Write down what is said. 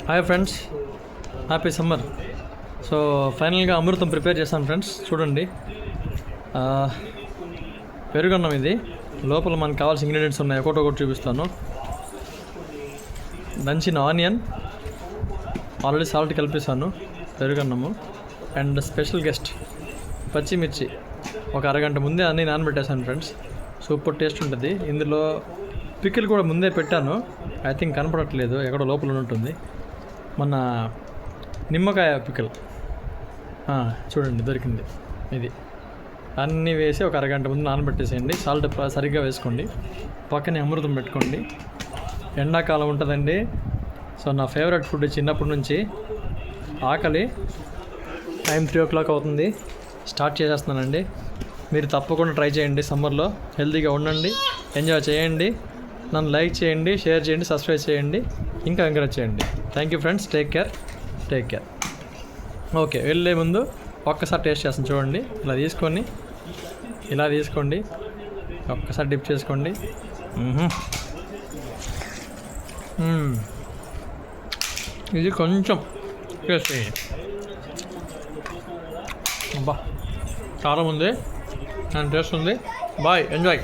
Hi friends, happy summer. So ఫైనల్గా అమృతం prepare చేశాను friends. చూడండి, పెరుగన్నం ఇది. లోపల మనకు కావాల్సిన ఇంగ్రీడియంట్స్ ఉన్నాయి, ఒకటి చూపిస్తాను. దంచిన ఆనియన్, ఆల్రెడీ సాల్ట్ కలిపేసాను. పెరుగన్నము అండ్ స్పెషల్ గెస్ట్ పచ్చిమిర్చి ఒక అరగంట ముందే అన్నీ నానబెట్టేశాను ఫ్రెండ్స్. సూపర్ టేస్ట్ ఉంటుంది. ఇందులో పికిల్ కూడా ముందే పెట్టాను, ఐ థింక్ కనపడట్లేదు, ఎక్కడో లోపల ఉంటుంది. మన నిమ్మకాయ పికిల్ చూడండి దొరికింది. ఇది అన్నీ వేసి ఒక అరగంట ముందు నానబెట్టేసేయండి. సాల్ట్ సరిగ్గా వేసుకోండి. పక్కనే అమృతం పెట్టుకోండి. ఎండాకాలం ఉంటుందండి. సో నా ఫేవరెట్ ఫుడ్ చిన్నప్పటి నుంచి. ఆకలి, టైం 3 o'clock అవుతుంది. స్టార్ట్ చేసేస్తున్నానండి. మీరు తప్పకుండా ట్రై చేయండి. సమ్మర్లో హెల్తీగా ఉండండి, ఎంజాయ్ చేయండి. నన్ను లైక్ చేయండి, షేర్ చేయండి, సబ్స్క్రైబ్ చేయండి, ఇంకా ఎంకరేజ్ చేయండి. Thank you friends. Take care. Okay, వెళ్ళే ముందు ఒక్కసారి టేస్ట్ చేస్తాను చూడండి. ఇలా తీసుకోండి, ఒక్కసారి డిప్ చేసుకోండి. ఇది కొంచెం టేస్ట్ చేయండి. అబ్బా, చాలా ఉంది, టేస్ట్ ఉంది. Bye, enjoy.